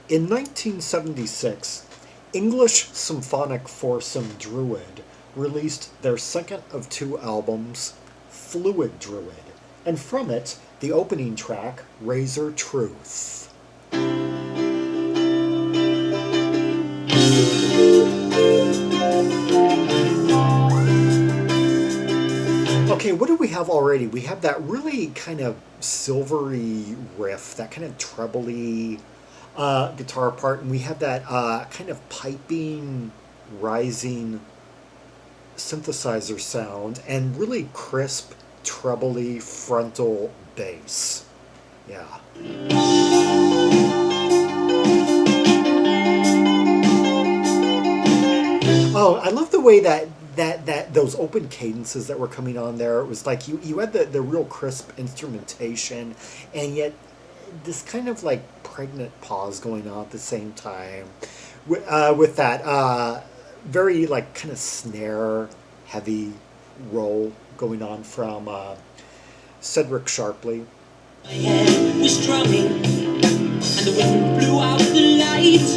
In 1976, English symphonic foursome Druid released their second of two albums, Fluid Druid, and from it, the opening track, Razor Truth. Okay, what do we have already? We have that really kind of silvery riff, that kind of trebly guitar part, and we have that kind of piping, rising synthesizer sound, and really crisp, trebly frontal bass. Yeah. Oh, I love the way that those open cadences that were coming on there. It was like you had the real crisp instrumentation, and yet this kind of like pregnant pause going on at the same time, with that very like kind of snare heavy roll going on from Ced Sharpley. My head was drumming, and the wind blew out the light,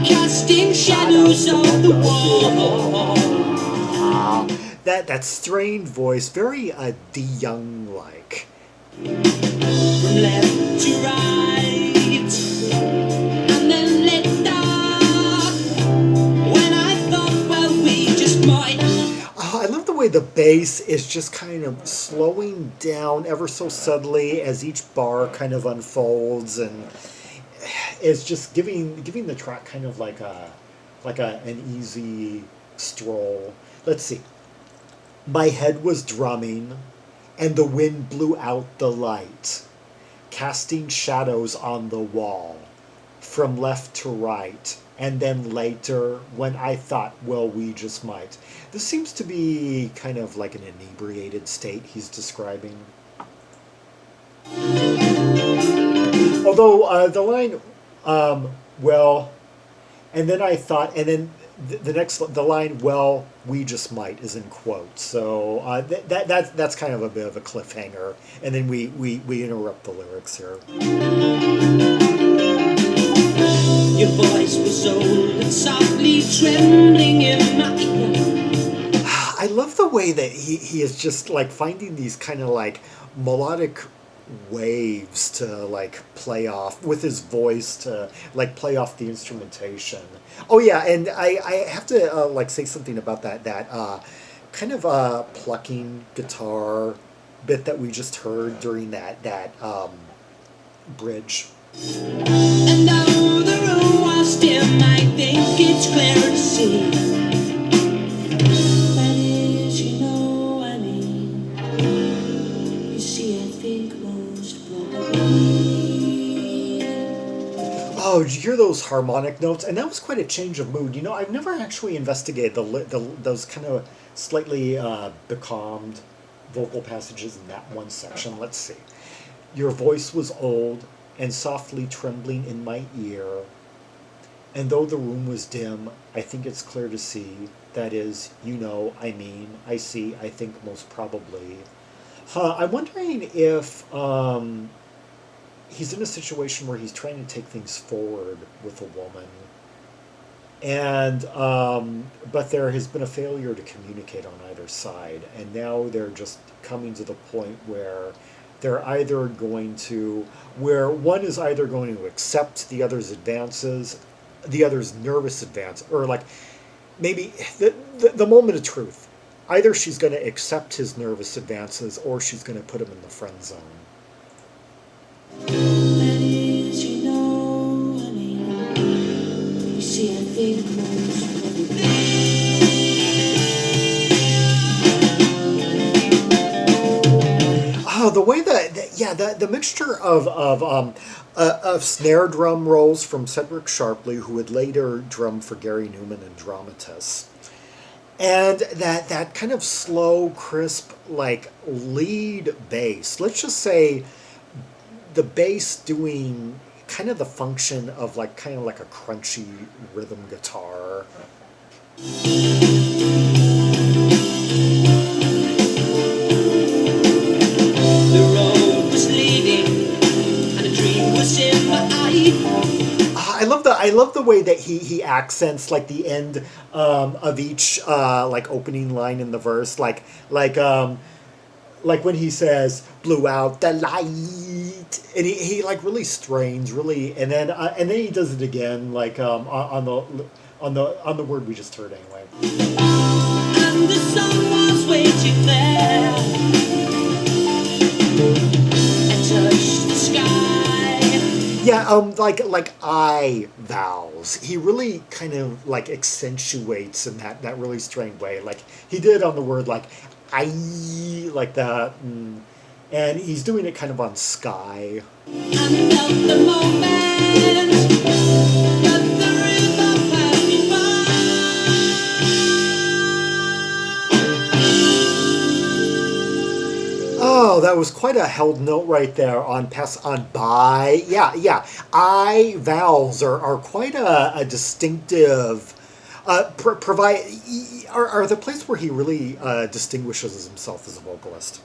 casting shadows on the wall. That strained voice, very De Young like. From left to right, and then let dark. When I thought, well, we just might. I love the way the bass is just kind of slowing down ever so subtly as each bar kind of unfolds, and it's just giving the track kind of like an easy stroll. Let's see. My head was drumming, and the wind blew out the light, casting shadows on the wall, from left to right, and then later, when I thought, well, we just might. This seems to be kind of like an inebriated state he's describing. Although the line, well, and then I thought, and then the line, well, we just might, is in quotes. So that's kind of a bit of a cliffhanger, and then we interrupt the lyrics here. Your voice was old and softly trembling in my ear. I love the way that he is just like finding these kind of like melodic waves to like play off with his voice, to like play off the instrumentation. Oh yeah, and I have to like say something about that kind of plucking guitar bit that we just heard during that bridge. And though the room was dim, I think it's clear to see. That is, you know, I mean, you see, I think most probably. Oh, did you hear those harmonic notes? And that was quite a change of mood. You know, I've never actually investigated those kind of slightly becalmed vocal passages in that one section. Let's see. Your voice was old and softly trembling in my ear, and though the room was dim, I think it's clear to see. That is, you know, I mean, I see, I think most probably. I'm wondering if he's in a situation where he's trying to take things forward with a woman, and but there has been a failure to communicate on either side, and now they're just coming to the point where they're either going to, where one is either going to accept the other's advances, the other's nervous advance, or like maybe the moment of truth. Either she's going to accept his nervous advances, or she's going to put him in the friend zone. That is, you know, I mean, you see, I think most probably. Oh, the way the mixture of snare drum rolls from Ced Sharpley, who would later drum for Gary Newman and Dramatists, and that kind of slow, crisp, like lead bass. Let's just say the bass doing kind of the function of like kind of like a crunchy rhythm guitar. The road was leading, and a dream was in my eyes. I love the way that he accents like the end of each like opening line in the verse, like when he says "blew out the light," and he like really strains really, and then he does it again like on the word we just heard anyway. And the sun was waiting there and touched the sky. Yeah, like I vowels. He really kind of like accentuates in that really strained way. Like he did on the word like I like that, and he's doing it kind of on sky. And felt the moment that the river passed me by. Oh, that was quite a held note right there on pass on by. Yeah, yeah. I vowels are quite a distinctive. Provide are the place where he really distinguishes himself as a vocalist.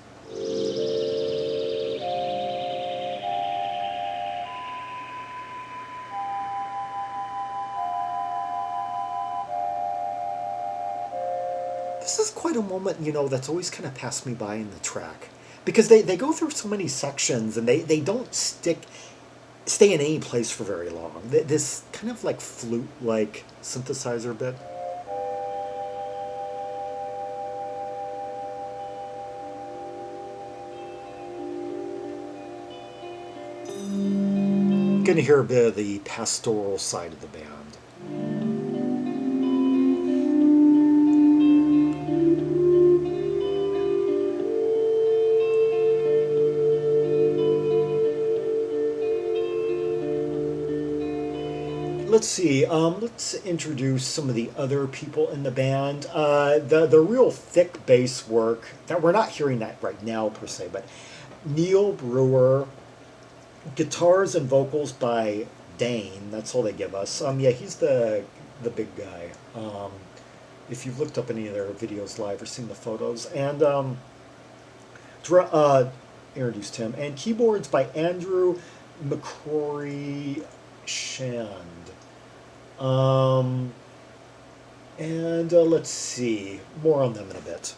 This is quite a moment, that's always kind of passed me by in the track. Because they go through so many sections and they don't stay in any place for very long. This kind of like flute like synthesizer bit. Gonna hear a bit of the pastoral side of the band. Let's see. Let's introduce some of the other people in the band. The real thick bass work that we're not hearing that right now per se, but Neil Brewer, guitars and vocals by Dane. That's all they give us. Yeah, he's the big guy. If you've looked up any of their videos live or seen the photos, and introduced him, and keyboards by Andrew McCrorie-Shand. And let's see, more on them in a bit.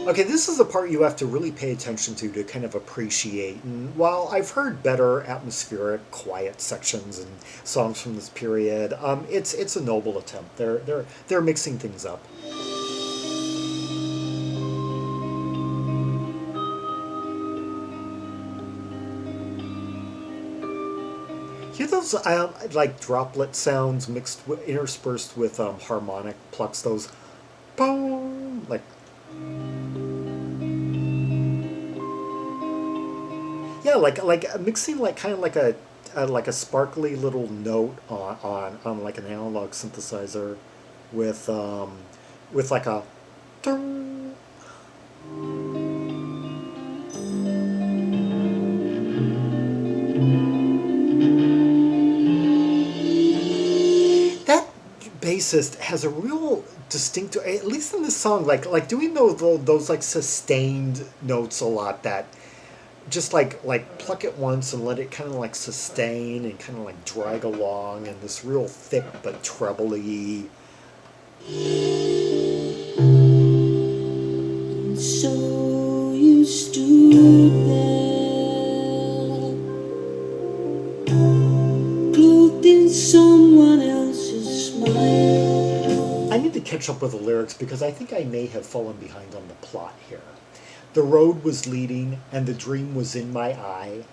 Okay, this is the part you have to really pay attention to kind of appreciate. And while I've heard better atmospheric, quiet sections and songs from this period, it's a noble attempt. They're mixing things up. Hear those like droplet sounds interspersed with harmonic plucks. Those boom like. Yeah, like mixing like kind of like a sparkly little note on like an analog synthesizer with like a ding. That bassist has a real distinct, at least in this song, like doing those like sustained notes a lot that just like pluck it once and let it kind of like sustain and kind of like drag along and this real thick but trebly. And so you stood there, clothed in someone else's smile. I need to catch up with the lyrics because I think I may have fallen behind on the plot here. The road was leading, and the dream was in my eye,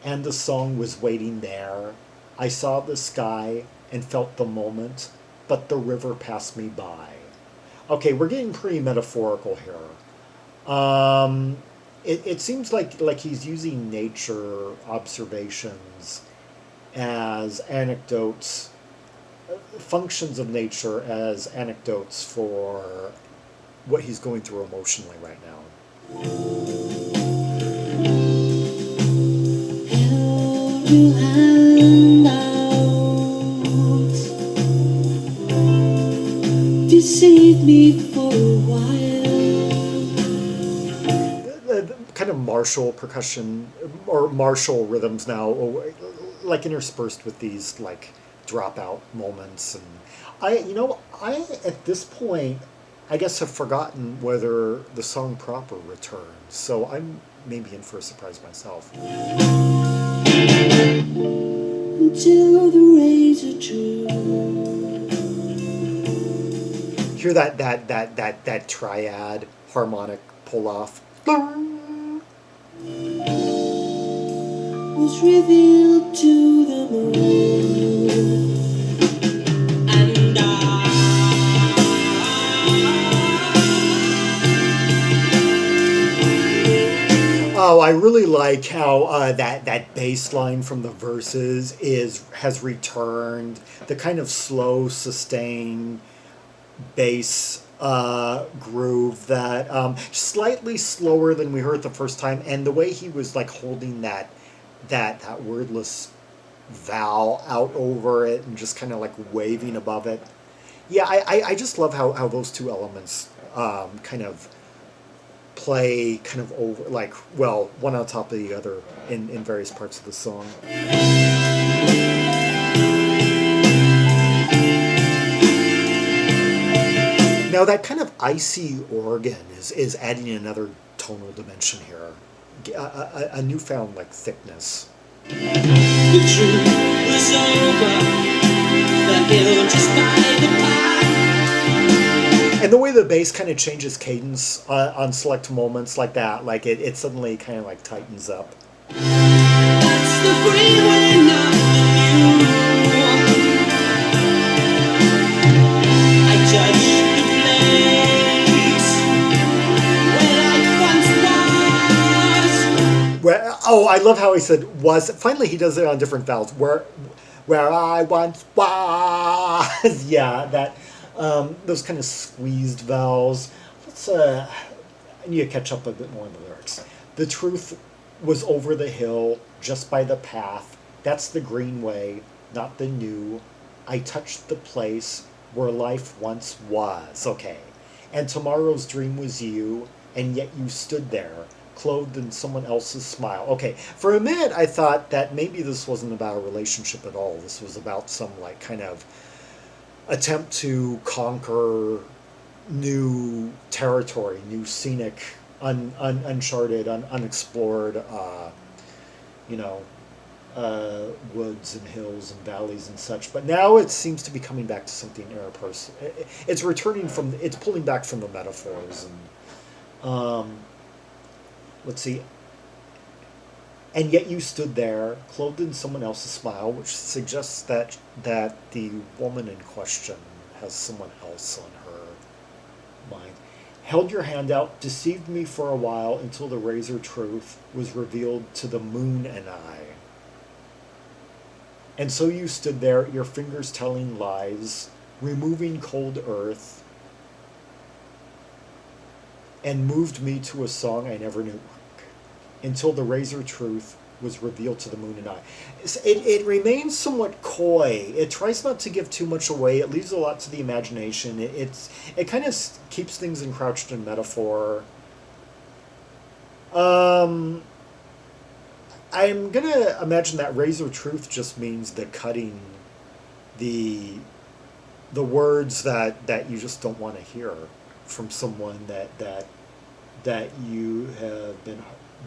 and the song was waiting there. I saw the sky and felt the moment, but the river passed me by. Okay, we're getting pretty metaphorical here. It seems like he's using nature observations as anecdotes, functions of nature as anecdotes for what he's going through emotionally right now. Held your hand out, deceive me for a while. Kind of martial percussion or martial rhythms now, like interspersed with these like dropout moments. And I at this point, I guess have forgotten whether the song proper returns. So I'm maybe in for a surprise myself. Until the razor drew. Hear that triad harmonic pull off. Was revealed to the moon, and Oh, I really like how that bass line from the verses has returned. The kind of slow, sustained bass groove that slightly slower than we heard the first time, and the way he was like holding that wordless vowel out over it and just kind of like waving above it. Yeah, I just love how those two elements kind of play kind of over, like, well, one on top of the other in various parts of the song. Now that kind of icy organ is adding another tonal dimension here, a newfound like thickness. the truth was over. The hill just by the path. And the way the bass kind of changes cadence on select moments like that, like it suddenly kind of like tightens up. That's the freeway, not the new. I judge the place where I once was. Oh, I love how he said was. Finally, he does it on different vowels. Where I once was. Yeah, that those kind of squeezed vowels. I need to catch up a bit more in the lyrics. The truth was over the hill, just by the path. That's the green way, not the new. I touched the place where life once was. Okay. And tomorrow's dream was you, and yet you stood there, clothed in someone else's smile. Okay, for a minute I thought that maybe this wasn't about a relationship at all. This was about some like kind of attempt to conquer new territory, new scenic, uncharted, unexplored, woods and hills and valleys and such. But now it seems to be coming back to something interpersonal. It's returning from, it's pulling back from the metaphors. And let's see. And yet you stood there, clothed in someone else's smile, which suggests that the woman in question has someone else on her mind. Held your hand out, deceived me for a while until the razor truth was revealed to the moon and I. And so you stood there, your fingers telling lies, removing cold earth, and moved me to a song I never knew, until the razor truth was revealed to the moon and I. It remains somewhat coy. It tries not to give too much away. It leaves a lot to the imagination. It kind of keeps things encrouched in metaphor. I'm gonna imagine that razor truth just means the cutting, the words that you just don't want to hear from someone that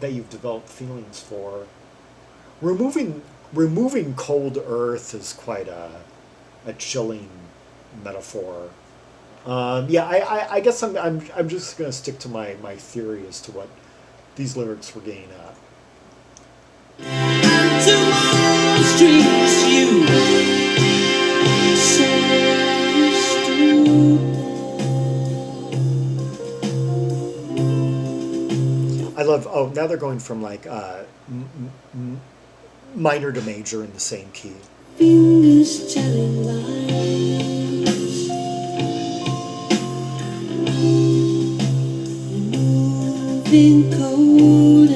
you've developed feelings for. Removing cold earth is quite a chilling metaphor. I guess I'm just gonna stick to my theory as to what these lyrics were getting at. Tomorrow's dreams you so stupid. I love. Oh, now they're going from like minor to major in the same key. Fingers telling lies, removing cold.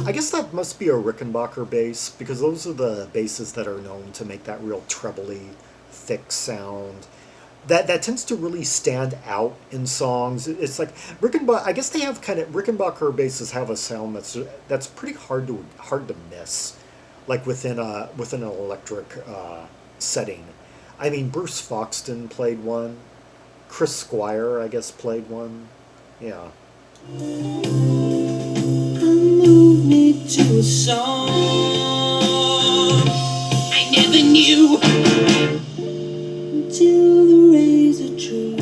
I guess that must be a Rickenbacker bass, because those are the basses that are known to make that real trebly, thick sound. That tends to really stand out in songs. It's like Rickenbacker. I guess they have kind of Rickenbacker basses have a sound that's pretty hard to miss, like within an electric setting. I mean, Bruce Foxton played one. Chris Squire, I guess, played one. Yeah. Move me to a song I never knew until the razor drew.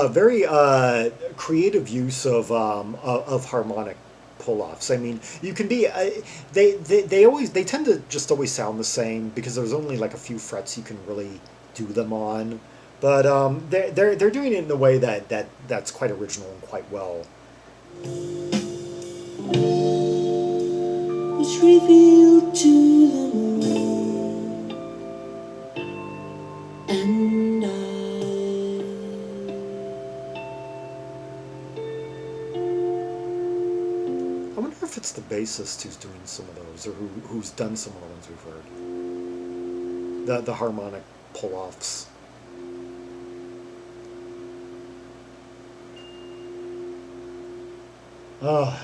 Very creative use of harmonic pull-offs. I mean, you can be they tend to just always sound the same because there's only like a few frets you can really do them on, but they're doing it in a way that's quite original and quite well. Was revealed to the moon, and I wonder if it's the bassist who's doing some of those, or who's done some of the ones we've heard. The harmonic pull-offs.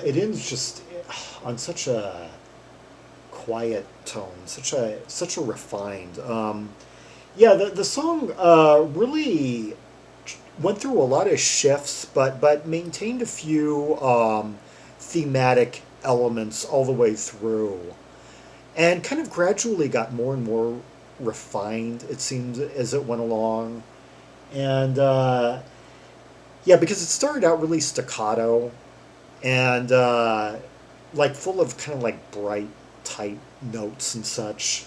It ends just on such a quiet tone, such a refined. Yeah, the song really went through a lot of shifts, but maintained a few thematic elements all the way through, and kind of gradually got more and more refined. It seemed as it went along, and yeah, because it started out really staccato and like full of kind of like bright, tight notes and such.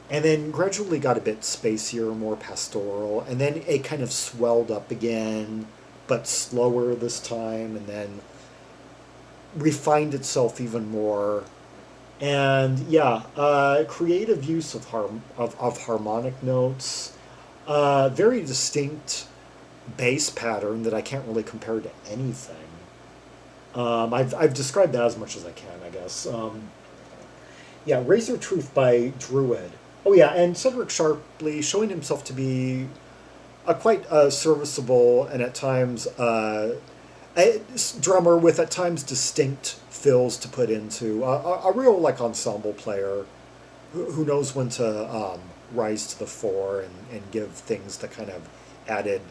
And then gradually got a bit spacier, more pastoral, and then it kind of swelled up again, but slower this time, and then refined itself even more. And yeah, creative use of harmonic notes, very distinct bass pattern that I can't really compare to anything. I've described that as much as I can, I guess. Yeah, Razor Truth by Druid. Oh yeah, and Ced Sharpley showing himself to be a quite serviceable and at times a drummer with at times distinct fills to put into a real like ensemble player who knows when to rise to the fore and give things the kind of added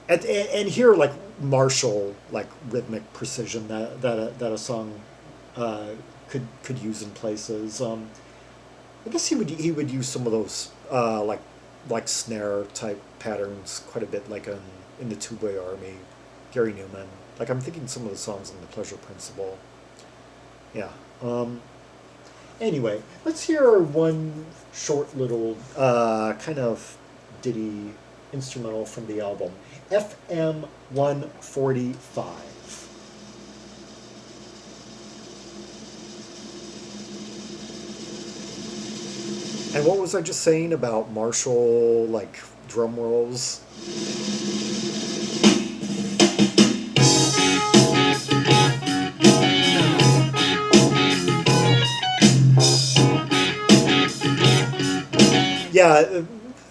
and here like martial like rhythmic precision that a song could use in places. I guess he would use some of those like snare type patterns quite a bit, like in the Two Boy Army, Gary Newman. Like I'm thinking some of the songs in the Pleasure Principle. Yeah. Anyway, let's hear one short little kind of ditty instrumental from the album, FM 145. And what was I just saying about martial, like, drum rolls? Yeah,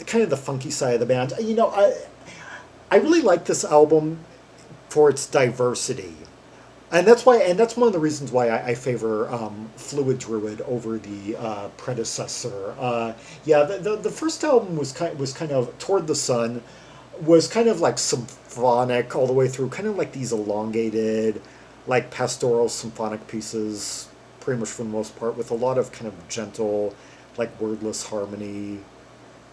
kind of the funky side of the band. You know, I really like this album for its diversity. And that's one of the reasons why I favor Fluid Druid over the predecessor. Yeah, the first album was kind of Toward the Sun, was kind of like symphonic all the way through, kind of like these elongated, like pastoral symphonic pieces, pretty much for the most part, with a lot of kind of gentle, like wordless harmony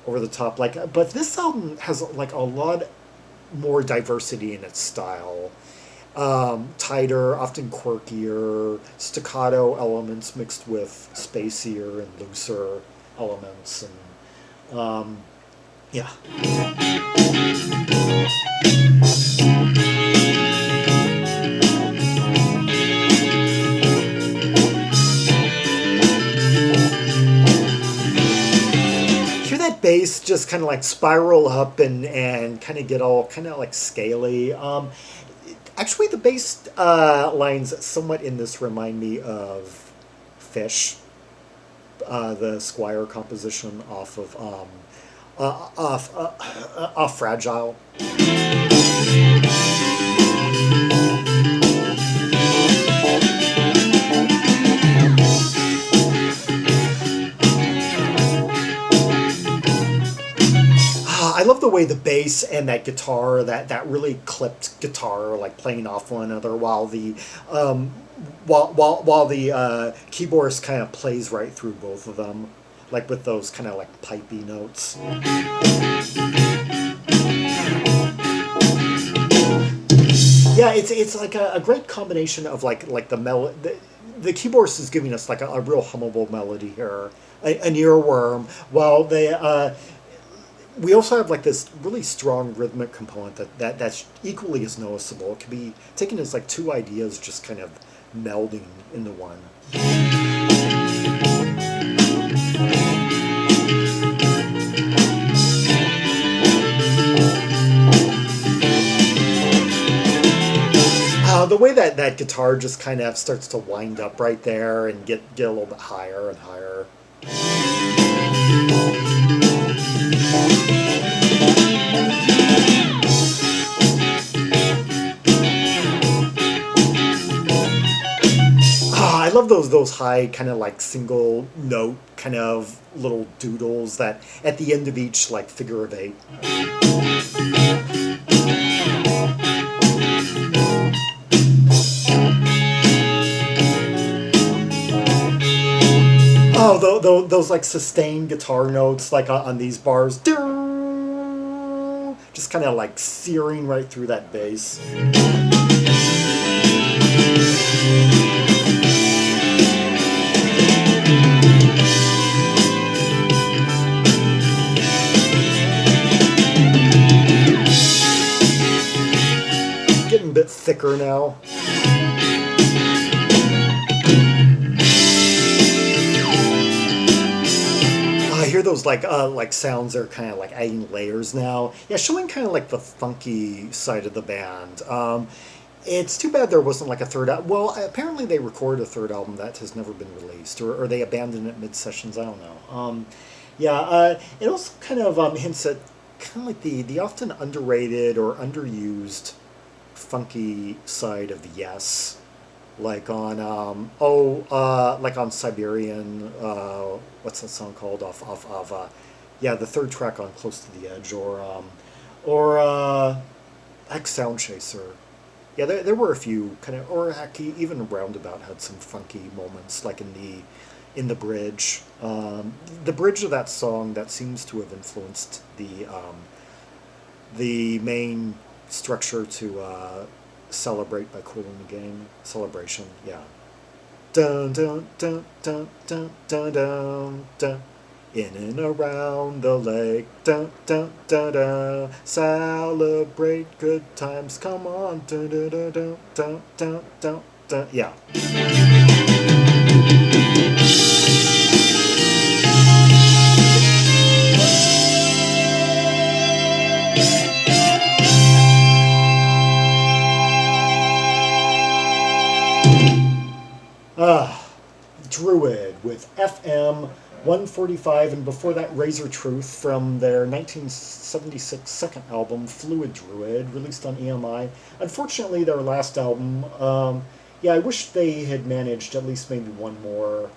over the top. Like, but this album has like a lot more diversity in its style. Tighter, often quirkier, staccato elements mixed with spacier and looser elements, and yeah. Hear that bass just kind of like spiral up and kind of get all kind of like scaly. Actually, the bass lines somewhat in this remind me of Fish, the Squire composition off Fragile. I love the way the bass and that guitar, that really clipped guitar, like playing off one another, um, while the keyboardist kind of plays right through both of them, like with those kind of like pipey notes. Yeah, it's like a great combination of like the keyboardist is giving us like a real hummable melody here, an earworm, while we also have like this really strong rhythmic component that's equally as noticeable. It can be taken as like two ideas just kind of melding into one. The way that guitar just kind of starts to wind up right there and get a little bit higher and higher. I love those high kind of like single note kind of little doodles that at the end of each like figure of eight. Oh, those like sustained guitar notes like on these bars, just kind of like searing right through that bass. Getting a bit thicker now. I hear those like sounds are kind of like adding layers now. Yeah, showing kind of like the funky side of the band. It's too bad there wasn't like a third album. Well, apparently they recorded a third album that has never been released, or they abandoned it mid sessions. I don't know. It also kind of hints at kind of like the often underrated or underused funky side of the Yes, like on like on Siberian. What's that song called? Off of yeah, the third track on Close to the Edge, or like Sound Chaser. Yeah, there were a few kind of, or heck, even Roundabout had some funky moments, like in the bridge. The bridge of that song that seems to have influenced the main structure to Celebrate by Cool in the Game. Celebration, yeah. Dun dun dun dun dun dun dun dun. In and around the lake, dun dun dun dun. Celebrate good times, come on, dun dun dun dun dun dun dun dun. Yeah. Druid with FM 145, and before that Razor Truth from their 1976 second album Fluid Druid, released on EMI. Unfortunately, their last album, yeah, I wish they had managed at least maybe one more,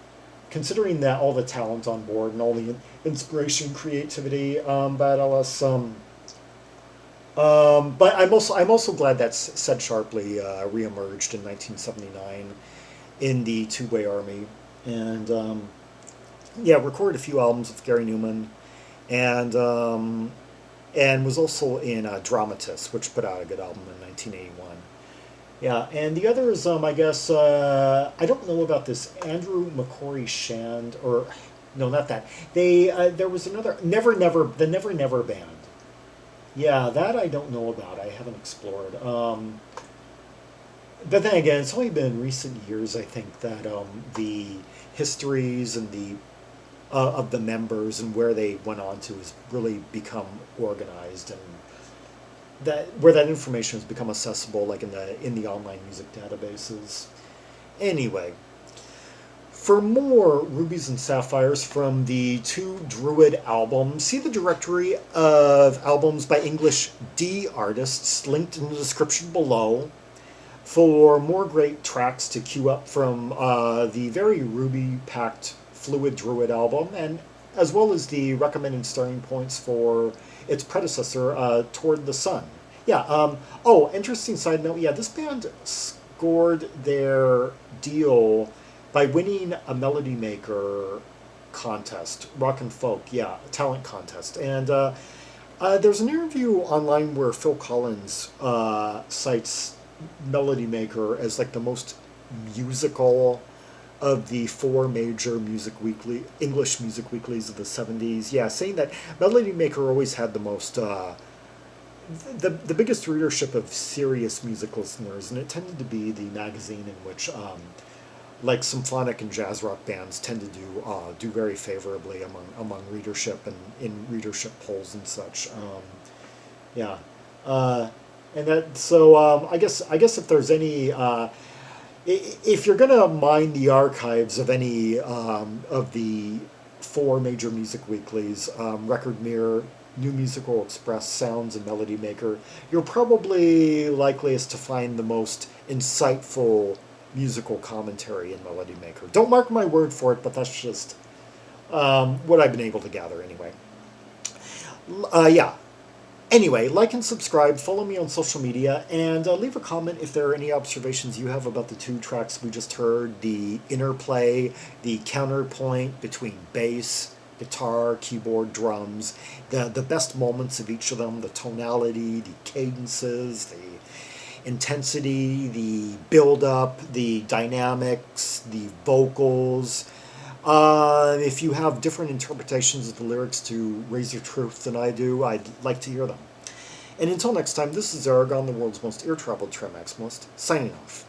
considering that all the talent on board and all the inspiration, creativity, but alas, but I'm also glad that Ced Sharpley reemerged in 1979 in the Two Way Army, and yeah, recorded a few albums with Gary Newman, and was also in Dramatist, which put out a good album in 1981. Yeah, and the others, I guess, I don't know about this Andrew McCrorie-Shand, or no, not that. There was another the Never Never Band. Yeah, that I don't know about. I haven't explored. But then again, it's only been in recent years, I think, that the histories and the of the members and where they went on to has really become organized, and where that information has become accessible, like in the online music databases. Anyway, for more rubies and sapphires from the 2 Druid albums, see the directory of albums by English D artists linked in the description below for more great tracks to queue up from the very ruby-packed Fluid Druid album, and as well as the recommended starting points for its predecessor, Toward the Sun. Yeah, oh, interesting side note, yeah, this band scored their deal by winning a Melody Maker contest, rock and folk, yeah, talent contest. And there's an interview online where Phil Collins cites Melody Maker as like the most musical of the 4 major English music weeklies of the 70s. Yeah, saying that Melody Maker always had the most the biggest readership of serious music listeners, and it tended to be the magazine in which like symphonic and jazz rock bands tend to do very favorably among readership and in readership polls and such. Yeah. And that, so I guess if there's any, if you're gonna mine the archives of any of the 4 major music weeklies, Record Mirror, New Musical Express, Sounds, and Melody Maker, you're probably likeliest to find the most insightful musical commentary in Melody Maker. Don't mark my word for it, but that's just what I've been able to gather anyway. Yeah. Anyway, like and subscribe, follow me on social media, and leave a comment if there are any observations you have about the 2 tracks we just heard, the interplay, the counterpoint between bass, guitar, keyboard, drums, the best moments of each of them, the tonality, the cadences, the intensity, the build-up, the dynamics, the vocals. If you have different interpretations of the lyrics to Razor Truth than I do, I'd like to hear them. And until next time, this is Zaragon, the world's most ear-traveled trim maximalist, signing off.